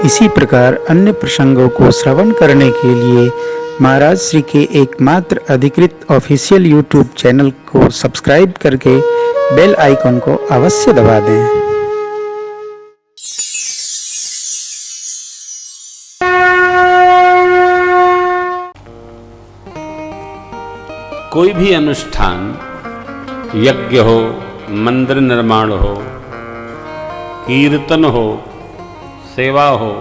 इसी प्रकार अन्य प्रसंगों को श्रवण करने के लिए महाराज श्री के एकमात्र अधिकृत ऑफिशियल यूट्यूब चैनल को सब्सक्राइब करके बेल आइकन को अवश्य दबा दें। कोई भी अनुष्ठान, यज्ञ हो, मंदिर निर्माण हो, कीर्तन हो, सेवा हो,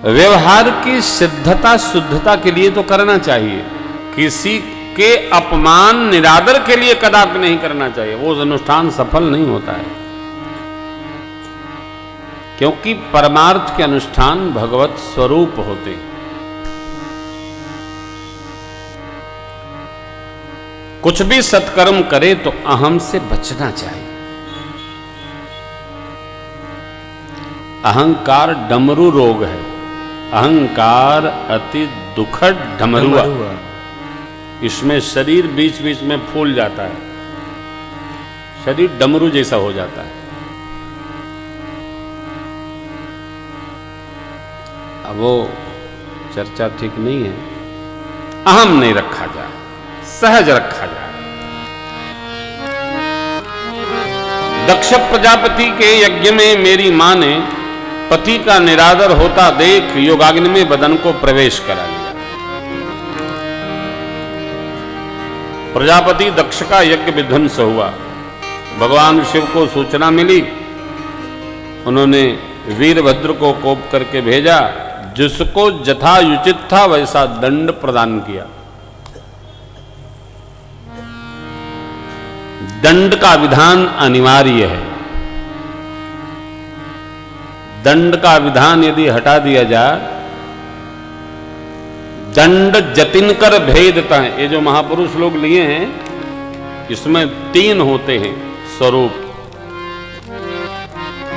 व्यवहार की सिद्धता शुद्धता के लिए तो करना चाहिए। किसी के अपमान निरादर के लिए कदापि नहीं करना चाहिए। वो अनुष्ठान सफल नहीं होता है, क्योंकि परमार्थ के अनुष्ठान भगवत स्वरूप होते हैं। कुछ भी सत्कर्म करे तो अहम से बचना चाहिए। अहंकार डमरू रोग है। अहंकार अति दुखद डमरुआ। इसमें शरीर बीच बीच में फूल जाता है, शरीर डमरू जैसा हो जाता है। अब वो चर्चा ठीक नहीं है। अहम नहीं रखा जाए, सहज रखा जाए। दक्ष प्रजापति के यज्ञ में मेरी मां ने पति का निरादर होता देख योगाग्नि में बदन को प्रवेश करा लिया। प्रजापति दक्ष का यज्ञ विध्वंस हुआ। भगवान शिव को सूचना मिली। उन्होंने वीरभद्र को कोप करके भेजा, जिसको यथायुचित था वैसा दंड प्रदान किया। दंड का विधान अनिवार्य है। दंड का विधान यदि हटा दिया जाए, दंड जतिन कर भेदता है। ये जो महापुरुष लोग लिए हैं, इसमें 3 होते हैं स्वरूप।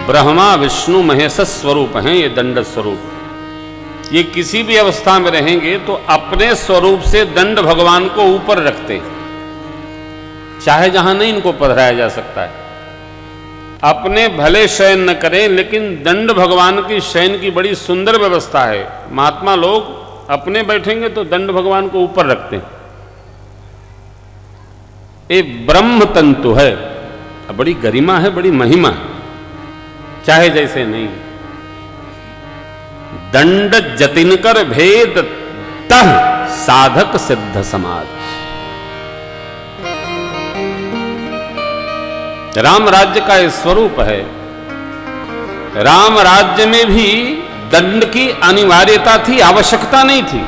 ब्रह्मा विष्णु महेश स्वरूप हैं ये दंड स्वरूप। ये किसी भी अवस्था में रहेंगे तो अपने स्वरूप से दंड भगवान को ऊपर रखते हैं, चाहे जहां नहीं इनको पधराया जा सकता है। अपने भले शयन न करें, लेकिन दंड भगवान की शयन की बड़ी सुंदर व्यवस्था है। महात्मा लोग अपने बैठेंगे तो दंड भगवान को ऊपर रखते हैं। ये ब्रह्म तंतु है, बड़ी गरिमा है, बड़ी महिमा है, चाहे जैसे नहीं। दंड जतिन कर भेद तह साधक सिद्ध समाज। राम राज्य का यह स्वरूप है। राम राज्य में भी दंड की अनिवार्यता थी, आवश्यकता नहीं थी।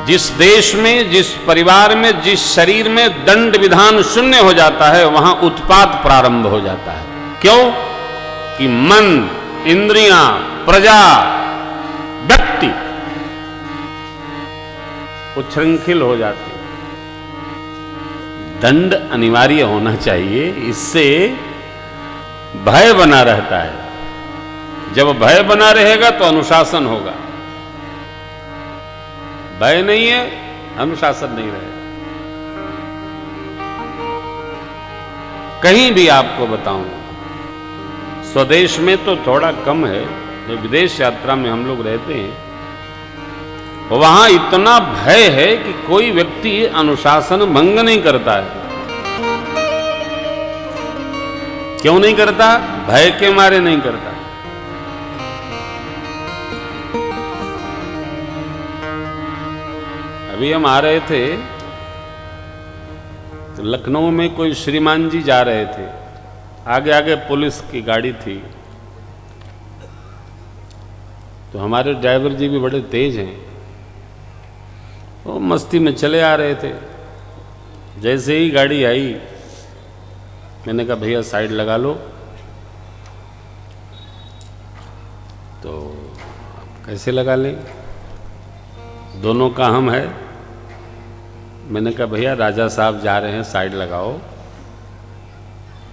जिस देश में, जिस परिवार में, जिस शरीर में दंड विधान शून्य हो जाता है, वहां उत्पात प्रारंभ हो जाता है। क्यों? कि मन, इंद्रियां, प्रजा, व्यक्ति उच्छृंखल हो जाती। दंड अनिवार्य होना चाहिए, इससे भय बना रहता है। जब भय बना रहेगा तो अनुशासन होगा। भय नहीं है, अनुशासन नहीं रहेगा। कहीं भी आपको बताऊं, स्वदेश में तो थोड़ा कम है, जब विदेश यात्रा में हम लोग रहते हैं वहां इतना भय है कि कोई व्यक्ति अनुशासन भंग नहीं करता है। क्यों नहीं करता? भय के मारे नहीं करता। अभी हम आ रहे थे तो लखनऊ में कोई श्रीमान जी जा रहे थे, आगे आगे पुलिस की गाड़ी थी। तो हमारे ड्राइवर जी भी बड़े तेज हैं, वो मस्ती में चले आ रहे थे। जैसे ही गाड़ी आई, मैंने कहा भैया साइड लगा लो। तो कैसे लगा लें, दोनों का हम है। मैंने कहा भैया राजा साहब जा रहे हैं, साइड लगाओ।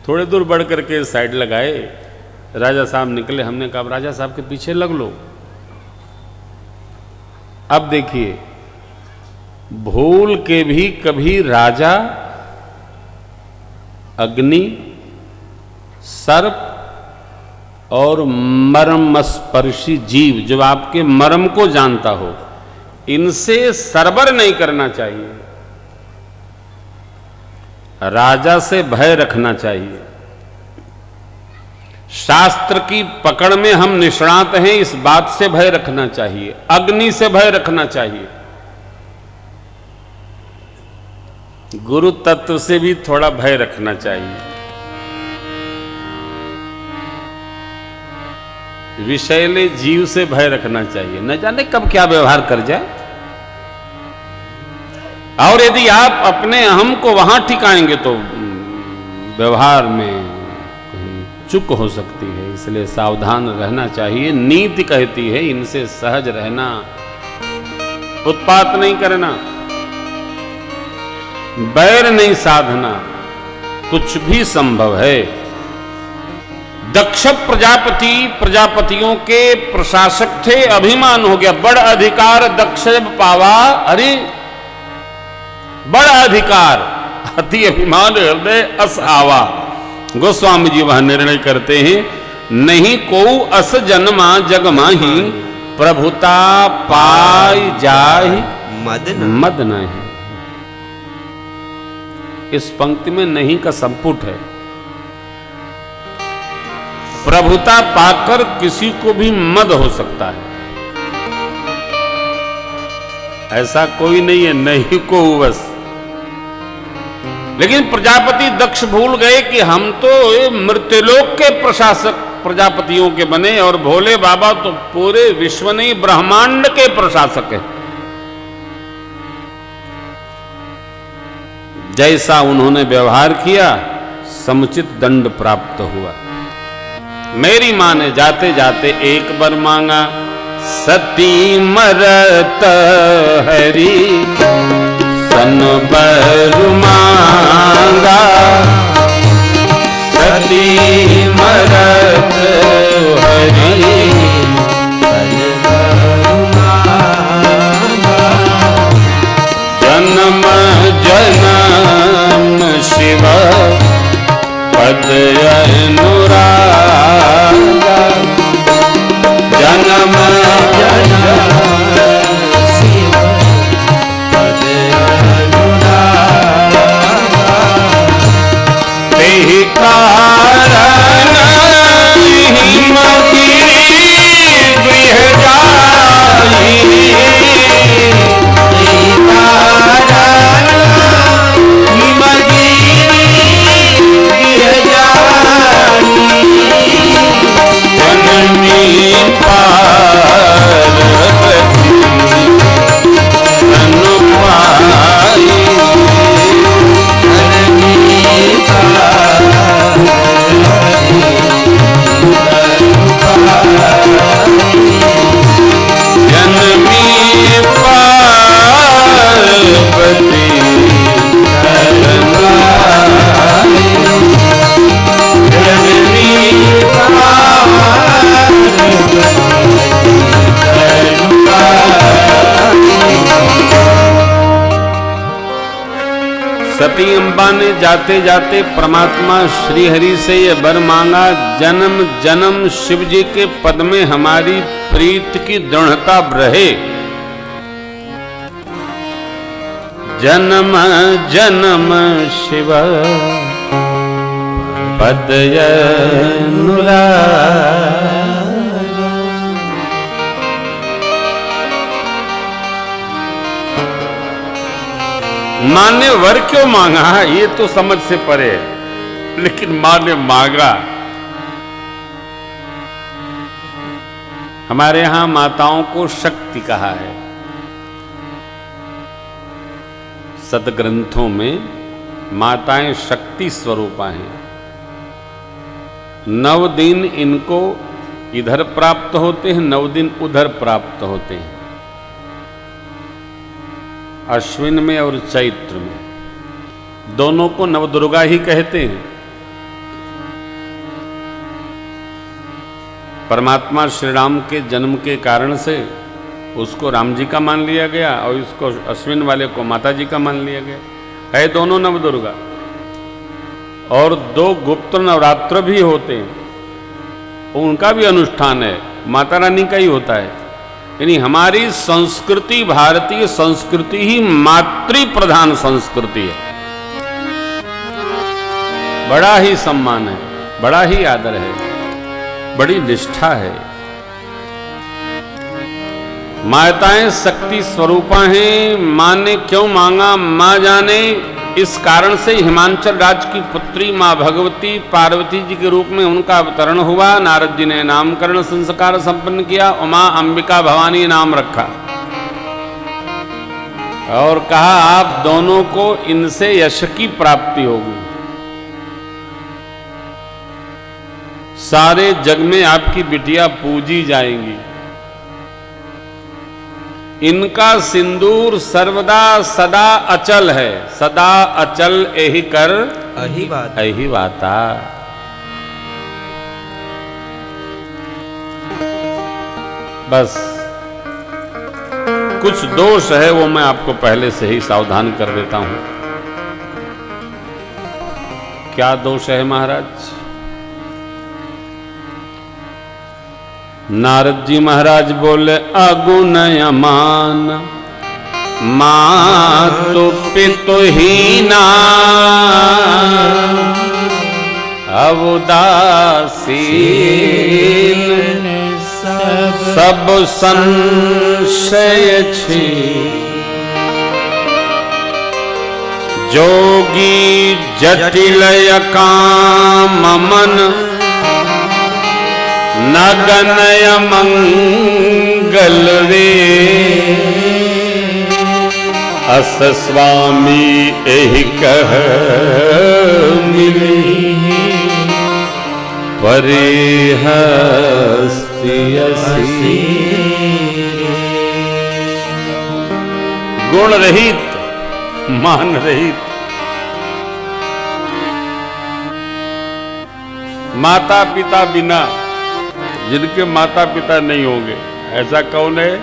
थोड़े दूर बढ़ करके साइड लगाए, राजा साहब निकले। हमने कहा राजा साहब के पीछे लग लो। अब देखिए, भूल के भी कभी राजा अग्नि, सर्प और मर्मस्पर्शी जीव, जो आपके मर्म को जानता हो, इनसे सरबर नहीं करना चाहिए। राजा से भय रखना चाहिए। शास्त्र की पकड़ में हम निष्णात हैं, इस बात से भय रखना चाहिए। अग्नि से भय रखना चाहिए। गुरु तत्व से भी थोड़ा भय रखना चाहिए। विषैले जीव से भय रखना चाहिए, न जाने कब क्या व्यवहार कर जाए। और यदि आप अपने अहम को वहां ठिकाएंगे तो व्यवहार में चूक हो सकती है। इसलिए सावधान रहना चाहिए। नीति कहती है इनसे सहज रहना, उत्पात नहीं करना, बैर नहीं साधना, कुछ भी संभव है। दक्ष प्रजापति प्रजापतियों के प्रशासक थे, अभिमान हो गया। बड़ अधिकार दक्ष पावा, अरे बड़ अधिकार, अति अभिमान हृदय अस आवा। गोस्वामी जी वह निर्णय करते हैं, नहीं को अस जन्मा जग माही, प्रभुता पाई जाहि मद नहीं। इस पंक्ति में नहीं का संपुट है। प्रभुता पाकर किसी को भी मद हो सकता है, ऐसा कोई नहीं है नहीं को बस। लेकिन प्रजापति दक्ष भूल गए कि हम तो मृत्युलोक के प्रशासक प्रजापतियों के बने, और भोले बाबा तो पूरे विश्व नहीं ब्रह्मांड के प्रशासक हैं। जैसा उन्होंने व्यवहार किया समुचित दंड प्राप्त हुआ। मेरी मां ने जाते जाते एक बार मांगा, सती मरत हरि सन बर मांगा, सती मरत हरि सन बर मांगा, जन्म जन्म शिव पद अनुरागा, जन्म जन्म शिव पद अनुरागा, तेहि कारण हिमगिरि गृह जाई, तेहि कारण हिमगिरि गृह जाई, जननी पार्वती तनु पाई, जननी पार्वती तनु पाई, जननी पार्वती तनु पाई, जननी सती अम्बा ने जाते जाते परमात्मा श्री हरि से ये वर मांगा, जन्म जन्म शिव जी के पद में हमारी प्रीत की दृढ़ता रहे, जन्म जन्म शिव पद अनुरागा। मां ने वर क्यों मांगा ये तो समझ से परे है, लेकिन मां ने मांगा। हमारे यहां माताओं को शक्ति कहा है। सदग्रंथों में माताएं शक्ति स्वरूपा हैं। 9 दिन इनको इधर प्राप्त होते हैं, 9 दिन उधर प्राप्त होते हैं। अश्विन में और चैत्र में दोनों को नवदुर्गा ही कहते हैं। परमात्मा श्री राम के जन्म के कारण से उसको राम जी का मान लिया गया और इसको अश्विन वाले को माता जी का मान लिया गया है। दोनों नवदुर्गा। और 2 गुप्त नवरात्र भी होते हैं, उनका भी अनुष्ठान है, माता रानी का ही होता है। यानी हमारी संस्कृति, भारतीय संस्कृति ही मातृ प्रधान संस्कृति है। बड़ा ही सम्मान है, बड़ा ही आदर है, बड़ी निष्ठा है। माताएं शक्ति स्वरूपा हैं। मां ने क्यों मांगा मां जाने। इस कारण से हिमांचल राज्य की पुत्री मां भगवती पार्वती जी के रूप में उनका अवतरण हुआ। नारद जी ने नामकरण संस्कार संपन्न किया, उमा अंबिका भवानी नाम रखा और कहा आप दोनों को इनसे यश की प्राप्ति होगी। सारे जग में आपकी बिटिया पूजी जाएंगी। इनका सिंदूर सर्वदा सदा अचल है। सदा अचल एहि कर एहि वाता। बस कुछ दोष है वो मैं आपको पहले से ही सावधान कर देता हूं। क्या दोष है महाराज? नारद जी महाराज बोले अगुणयमान मातु पितु हीना अवदासीन सब संशय छी। जोगी जटिल काम मन नगनय मंगल रे। अस स्वामी एहि कह मिली परिहस्ति। गुण रहित, मान रहित, माता पिता बिना, जिनके माता पिता नहीं होंगे, ऐसा कौन है?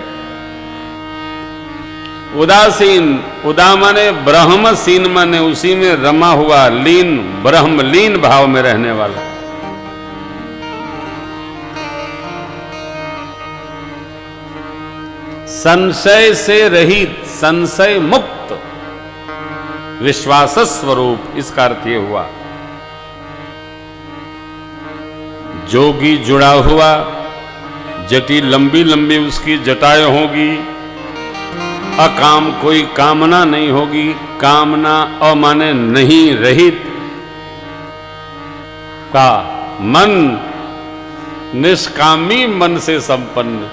उदासीन, उदा माने ब्रह्मसीन माने उसी में रमा हुआ, लीन, ब्रह्मलीन भाव में रहने वाला। संशय से रहित, संशय मुक्त, विश्वास स्वरूप, इसका अर्थ ये हुआ। जोगी जुड़ा हुआ, जटी लंबी लंबी उसकी जटाएं होगी, अकाम कोई कामना नहीं होगी। कामना अमाने नहीं रहित का मन, निष्कामी मन से संपन्न,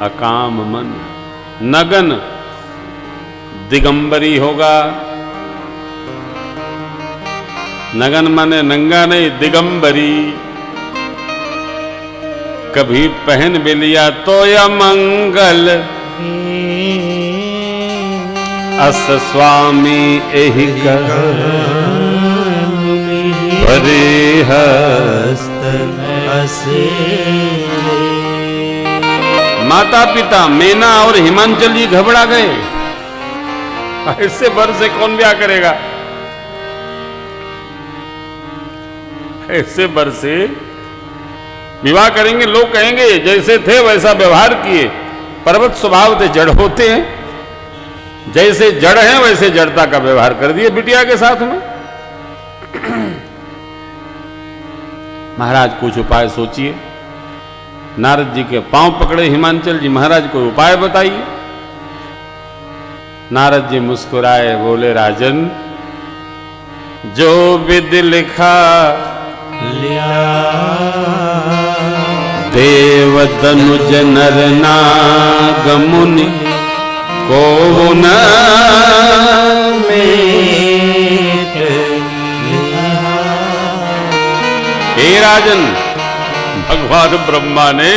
अकाम मन। नगन, दिगंबरी होगा। नगन माने नंगा नहीं, दिगंबरी। कभी पहन भी लिया तो या मंगल। अस स्वामी एहि कह परिहस्त असे। माता पिता मेना और हिमांचल जी घबरा गए। ऐसे वर से कौन ब्याह करेगा? ऐसे वर से विवाह करेंगे, लोग कहेंगे जैसे थे वैसा व्यवहार किए। पर्वत स्वभाव थे, जड़ होते हैं, जैसे जड़ हैं वैसे जड़ता का व्यवहार कर दिए बिटिया के साथ में। महाराज कुछ उपाय सोचिए। नारद जी के पांव पकड़े हिमांचल जी, महाराज कोई उपाय बताइए। नारद जी मुस्कुराए, बोले राजन जो विधि लिखा देव तनुज नर नाग मुनि को न मेट। हे राजन, भगवान ब्रह्मा ने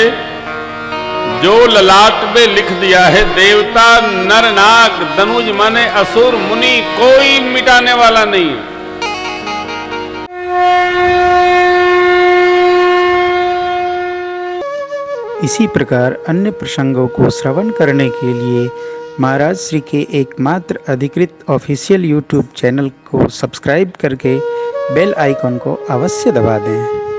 जो ललाट में लिख दिया है, देवता नर नाग धनुज माने असुर मुनि, कोई मिटाने वाला नहीं है। इसी प्रकार अन्य प्रसंगों को श्रवण करने के लिए महाराज श्री के एकमात्र अधिकृत ऑफिशियल यूट्यूब चैनल को सब्सक्राइब करके बेल आइकॉन को अवश्य दबा दें।